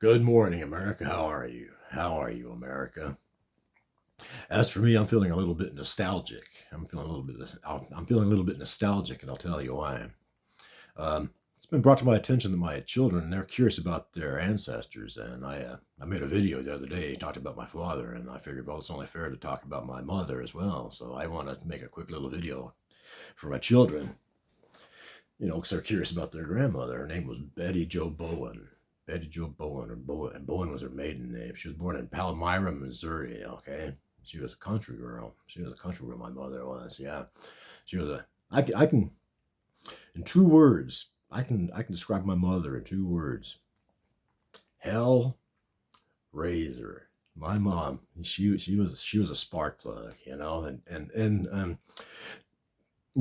Good morning, America. How are you? How are you, America? As for me, I'm feeling a little bit nostalgic. I'm feeling a little bit nostalgic, and I'll tell you why. It's been brought to my attention that my children they're curious about their ancestors, and I made a video the other day talking about my father, and I figured, well, it's only fair to talk about my mother as well. So I want to make a quick little video for my children, because they're curious about their grandmother. Her name was Betty Jo Bowen. Betty Jo Bowen, or Bowen, and Bowen was her maiden name. She was born in Palmyra, Missouri. Okay, she was a country girl. She was a country girl. My mother was. Yeah, she was a. I can in 2 words. I can describe my mother in 2 words. Hell raiser. My mom. She was a spark plug. And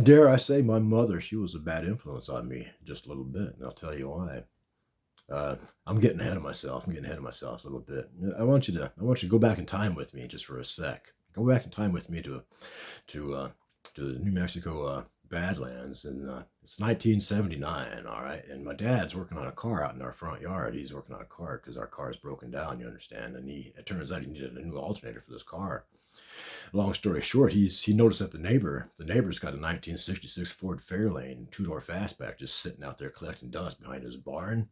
dare I say, my mother. She was a bad influence on me just a little bit, and I'll tell you why. I'm getting ahead of myself. I'm getting ahead of myself a little bit. I want you to go back in time with me just for a sec. Go back in time with me to the New Mexico Badlands, and it's 1979. All right, and my dad's working on a car out in our front yard. He's working on a car because our car is broken down. You understand? And it turns out he needed a new alternator for this car. Long story short, he noticed that the neighbor's got a 1966 Ford Fairlane 2-door fastback just sitting out there collecting dust behind his barn.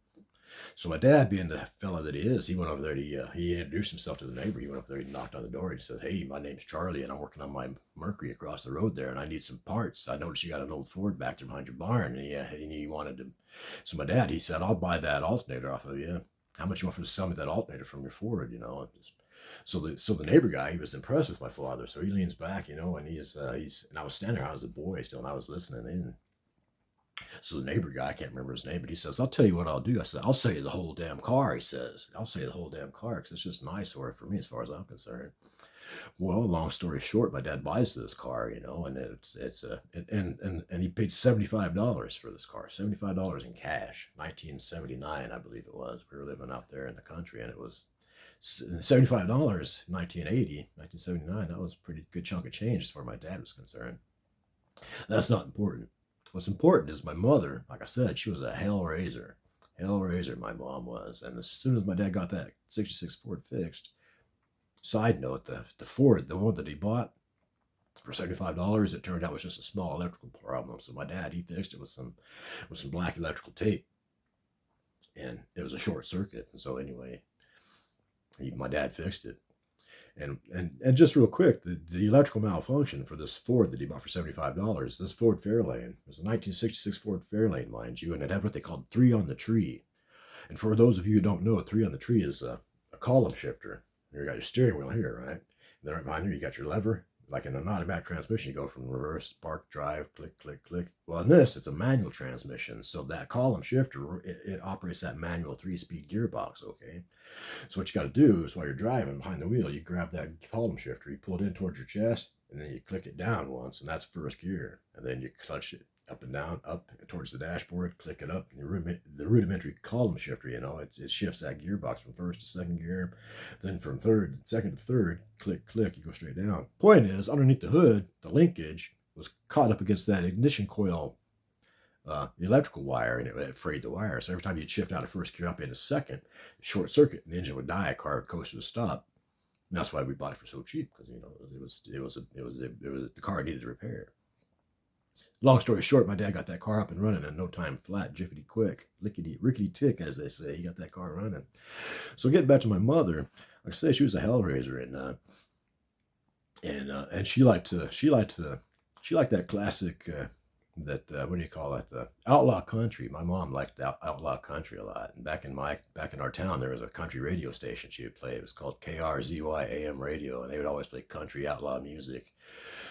So my dad, being the fella that he is, he went over there. He introduced himself to the neighbor. He went up there. He knocked on the door. He said, "Hey, my name's Charlie, and I'm working on my Mercury across the road there, and I need some parts. I noticed you got an old Ford back there behind your barn, and he wanted to." So my dad, he said, "I'll buy that alternator off of you. How much you want for to sell me that alternator from your Ford?" So the neighbor guy, he was impressed with my father. So he leans back, and he's and I was standing there. I was a boy still, and I was listening in. So the neighbor guy, I can't remember his name, but he says, "I'll tell you what I'll do." I said, "I'll sell you the whole damn car." He says, "I'll sell you the whole damn car because it's just an eyesore for me as far as I'm concerned." Well, long story short, my dad buys this car, and and he paid $75 for this car, $75 in cash, 1979, I believe it was. We were living out there in the country, and it was $75, 1980, 1979. That was a pretty good chunk of change as far as my dad was concerned. That's not important. What's important is my mother. Like I said, she was a hell raiser. Hell raiser, my mom was. And as soon as my dad got that 66 Ford fixed, side note, the Ford, the one that he bought for $75, it turned out was just a small electrical problem. So my dad, he fixed it with some black electrical tape. And it was a short circuit. And so anyway, my dad fixed it. And just real quick, the electrical malfunction for this Ford that he bought for $75, this Ford Fairlane, was a 1966 Ford Fairlane, mind you, and it had what they called 3 on the tree. And for those of you who don't know, 3 on the tree is a column shifter. You got your steering wheel here, right? And then right behind you, you got your lever. Like in an automatic transmission, you go from reverse, park, drive, click, click, click. Well, in this, it's a manual transmission. So that column shifter, it operates that manual 3-speed gearbox, okay? So what you got to do is while you're driving behind the wheel, you grab that column shifter, you pull it in towards your chest, and then you click it down once, and that's first gear. And then you clutch it up and down, up towards the dashboard, click it up. And the rudimentary column shifter, it shifts that gearbox from first to second gear. Then from second to third, click, click, you go straight down. Point is, underneath the hood, the linkage was caught up against that ignition coil electrical wire, and it frayed the wire. So every time you'd shift out of first gear up into second, short circuit, and the engine would die, a car would coast to a stop. And that's why we bought it for so cheap, because the car needed repair. Long story short, my dad got that car up and running in no time flat, jiffity quick, lickety rickety tick, as they say. He got that car running. So getting back to my mother, like I say, she was a hell raiser, and she liked that classic. What do you call it? The outlaw country. My mom liked outlaw country a lot. And back in our town, there was a country radio station she would play. It was called KRZY AM radio, and they would always play country outlaw music.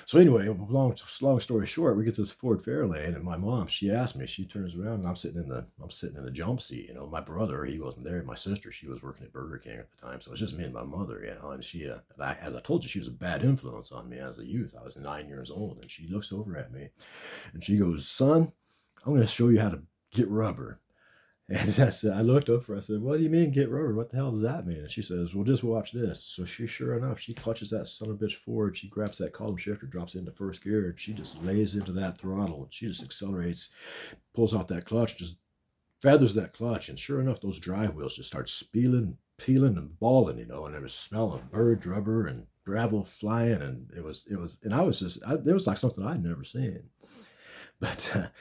So anyway, long story short, we get this Ford Fairlane, and my mom, she asked me. She turns around, and I'm sitting in the jump seat. My brother, he wasn't there. My sister, she was working at Burger King at the time, so it was just me and my mother. And she, as I told you, she was a bad influence on me as a youth. I was 9 years old, and she looks over at me, and she goes, "Son, I'm going to show you how to get rubber." And I looked over, I said, "What do you mean get rubber? What the hell does that mean?" And she says, "Well, just watch this." So sure enough, she clutches that son of a bitch forward. She grabs that column shifter, drops it into first gear, and she just lays into that throttle. She just accelerates, pulls out that clutch, just feathers that clutch, and sure enough, those drive wheels just start peeling, and balling, and there was smell of bird rubber and gravel flying, and and it was like something I'd never seen. But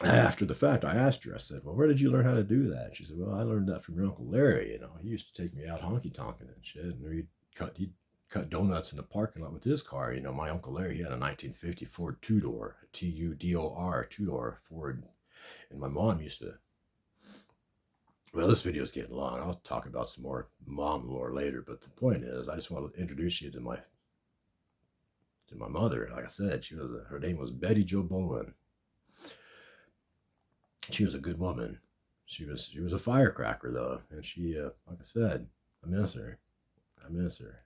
after the fact, I asked her, I said, well, where did you learn how to do that? She said, well, I learned that from your Uncle Larry. He used to take me out honky tonking and shit. And he'd cut donuts in the parking lot with his car. My Uncle Larry, he had a 1950 Ford two-door, Tudor, two-door Ford. And my mom used to, well, this video's getting long. I'll talk about some more mom lore later. But the point is, I just want to introduce you to my mother. Like I said, her name was Betty Jo Bowen. She was a good woman. She was a firecracker though, and she, like I said, I miss her. I miss her.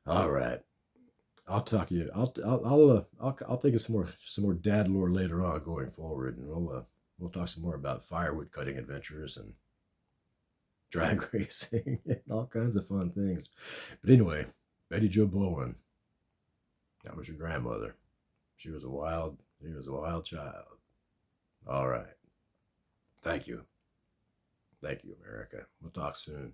All right, I'll talk to you. I'll think of some more dad lore later on going forward, and we'll talk some more about firewood cutting adventures and drag racing and all kinds of fun things. But anyway, Betty Jo Bowen, that was your grandmother. She was a wild child. All right. Thank you. Thank you, America. We'll talk soon.